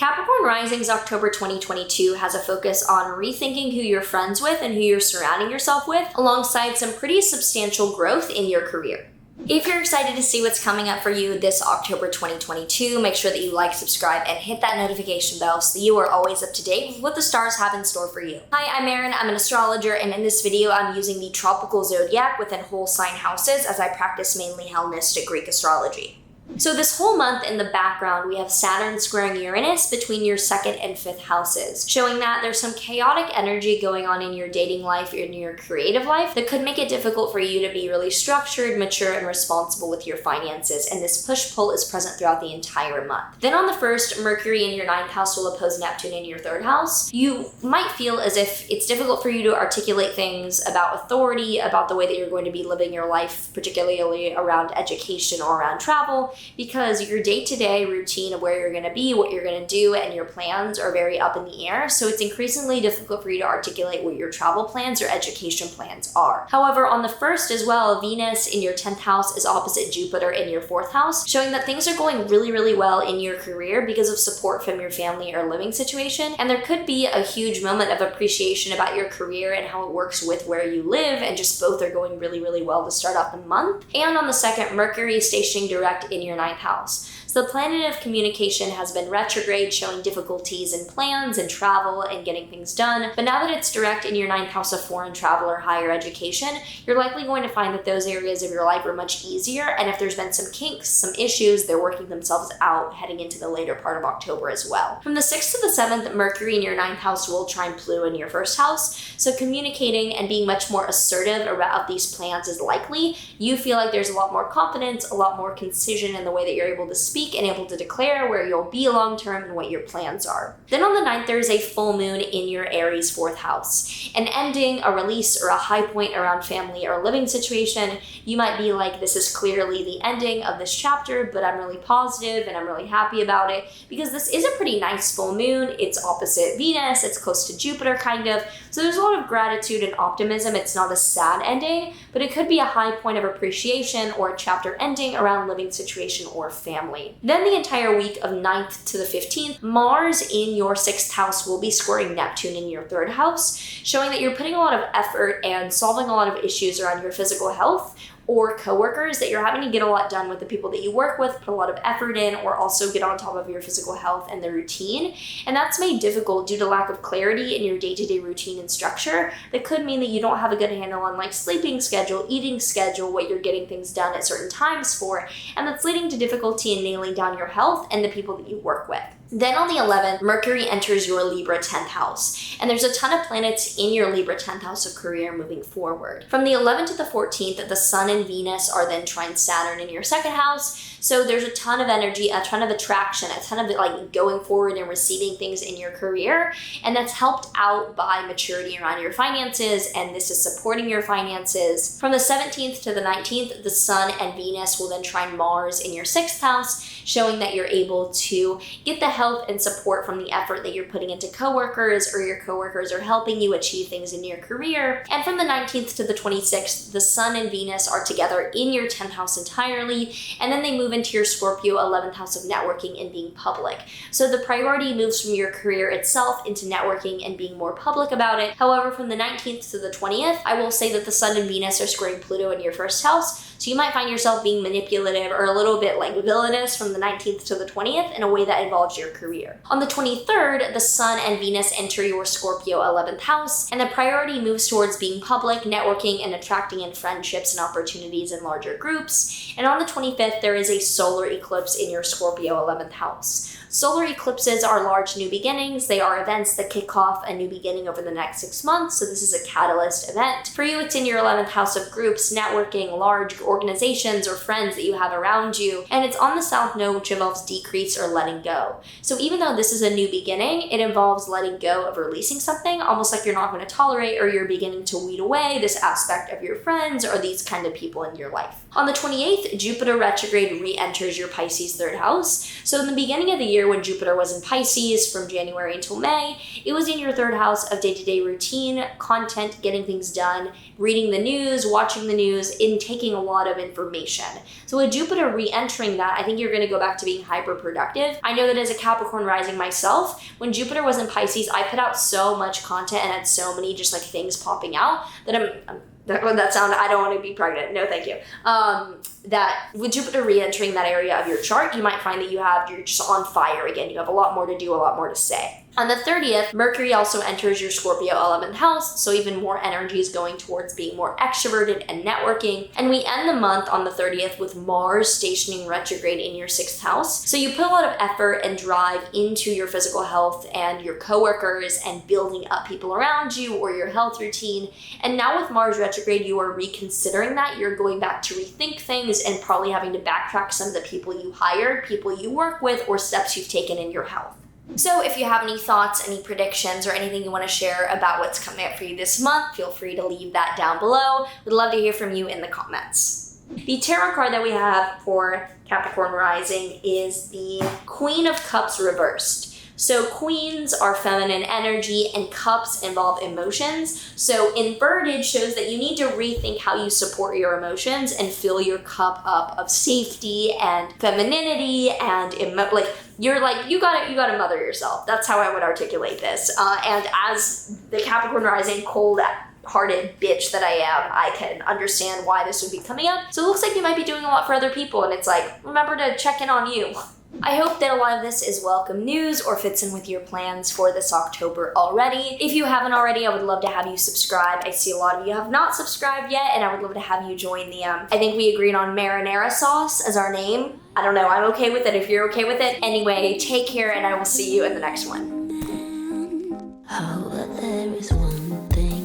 Capricorn Risings October 2022 has a focus on rethinking who you're friends with and who you're surrounding yourself with, alongside some pretty substantial growth in your career. If you're excited to see what's coming up for you this October 2022, make sure that you like, subscribe, and hit that notification bell so that you are always up to date with what the stars have in store for you. Hi, I'm Maren, I'm an astrologer, and in this video I'm using the tropical zodiac within whole sign houses as I practice mainly Hellenistic Greek astrology. So this whole month in the background, we have Saturn squaring Uranus between your 2nd and 5th houses, showing that there's some chaotic energy going on in your dating life, in your creative life, that could make it difficult for you to be really structured, mature, and responsible with your finances, and this push-pull is present throughout the entire month. Then on the 1st, Mercury in your 9th house will oppose Neptune in your 3rd house. You might feel as if it's difficult for you to articulate things about authority, about the way that you're going to be living your life, particularly around education or around travel, because your day-to-day routine of where you're going to be, what you're going to do, and your plans are very up in the air, so it's increasingly difficult for you to articulate what your travel plans or education plans are. However, on the 1st as well, Venus in your 10th house is opposite Jupiter in your 4th house, showing that things are going really well in your career because of support from your family or living situation, and there could be a huge moment of appreciation about your career and how it works with where you live, and just both are going really well to start off the month. And on the 2nd, Mercury is stationing direct in your 9th house. So the planet of communication has been retrograde, showing difficulties in plans and travel and getting things done. But now that it's direct in your 9th house of foreign travel or higher education, you're likely going to find that those areas of your life are much easier. And if there's been some kinks, some issues, they're working themselves out heading into the later part of October as well. From the 6th to the 7th, Mercury in your 9th house will trine Pluto in your 1st house. So communicating and being much more assertive about these plans is likely. You feel like there's a lot more confidence, a lot more concision in the way that you're able to speak and able to declare where you'll be long term and what your plans are. Then on the 9th, there is a full moon in your Aries 4th house. An ending, a release, or a high point around family or living situation. You might be like, this is clearly the ending of this chapter, but I'm really positive and I'm really happy about it because this is a pretty nice full moon. It's opposite Venus, it's close to Jupiter kind of. So there's a lot of gratitude and optimism. It's not a sad ending, but it could be a high point of appreciation or a chapter ending around living situation or family. Then the entire week of 9th to the 15th, Mars in your 6th house will be squaring Neptune in your 3rd house, showing that you're putting a lot of effort and solving a lot of issues around your physical health or coworkers, that you're having to get a lot done with the people that you work with, put a lot of effort in, or also get on top of your physical health and the routine. And that's made difficult due to lack of clarity in your day-to-day routine and structure. That could mean that you don't have a good handle on like sleeping schedule, eating schedule, what you're getting things done at certain times for, and that's leading to difficulty in nailing down your health and the people that you work with. Then on the 11th, Mercury enters your Libra 10th house, and there's a ton of planets in your Libra 10th house of career moving forward. From the 11th to the 14th, the Sun and Venus are then trine Saturn in your 2nd house, so there's a ton of energy, a ton of attraction, a ton of like going forward and receiving things in your career, and that's helped out by maturity around your finances, and this is supporting your finances. From the 17th to the 19th, the Sun and Venus will then trine Mars in your 6th house, showing that you're able to get the help and support from the effort that you're putting into coworkers, or your coworkers are helping you achieve things in your career. And from the 19th to the 26th, the Sun and Venus are together in your 10th house entirely, and then they move into your Scorpio 11th house of networking and being public. So the priority moves from your career itself into networking and being more public about it. However, from the 19th to the 20th, I will say that the Sun and Venus are squaring Pluto in your 1st house. So you might find yourself being manipulative or a little bit like villainous from the 19th to the 20th in a way that involves your career. On the 23rd, the Sun and Venus enter your Scorpio 11th house, and the priority moves towards being public, networking, and attracting in friendships and opportunities in larger groups. And on the 25th, there is a solar eclipse in your Scorpio 11th house. Solar eclipses are large new beginnings. They are events that kick off a new beginning over the next 6 months, so this is a catalyst event. For you, it's in your 11th house of groups, networking, large organizations, or friends that you have around you, and it's on the South Node, which involves decrease or letting go. So even though this is a new beginning, it involves letting go of releasing something, almost like you're not going to tolerate or you're beginning to weed away this aspect of your friends or these kind of people in your life. On the 28th, Jupiter retrograde re-enters your Pisces 3rd house. So in the beginning of the year when Jupiter was in Pisces from January until May, it was in your 3rd house of day-to-day routine, content, getting things done, reading the news, watching the news, and taking a lot of information. So with Jupiter re-entering that, I think you're going to go back to being hyper-productive. I know that as a Capricorn rising myself, when Jupiter was in Pisces, I put out so much content and had so many just like things popping out that I don't want to be pregnant. No, thank you. That with Jupiter re-entering that area of your chart, you might find that you're just on fire again. You have a lot more to do, a lot more to say. On the 30th, Mercury also enters your Scorpio 11th house, so even more energy is going towards being more extroverted and networking. And we end the month on the 30th with Mars stationing retrograde in your 6th house. So you put a lot of effort and drive into your physical health and your coworkers and building up people around you or your health routine. And now with Mars retrograde, you are reconsidering that. You're going back to rethink things and probably having to backtrack some of the people you hired, people you work with, or steps you've taken in your health. So if you have any thoughts, any predictions, or anything you want to share about what's coming up for you this month, feel free to leave that down below. We'd love to hear from you in the comments. The tarot card that we have for Capricorn Rising is the Queen of Cups reversed. So queens are feminine energy and cups involve emotions. So inverted shows that you need to rethink how you support your emotions and fill your cup up of safety and femininity and you gotta mother yourself. That's how I would articulate this. And as the Capricorn Rising cold-hearted bitch that I am, I can understand why this would be coming up. So it looks like you might be doing a lot for other people, and it's like, remember to check in on you. I hope that a lot of this is welcome news or fits in with your plans for this October already. If you haven't already, I would love to have you subscribe. I see a lot of you have not subscribed yet, and I would love to have you join the, I think we agreed on marinara sauce as our name. I don't know, I'm okay with it if you're okay with it. Anyway, take care, and I will see you in the next one. Oh, but there is one thing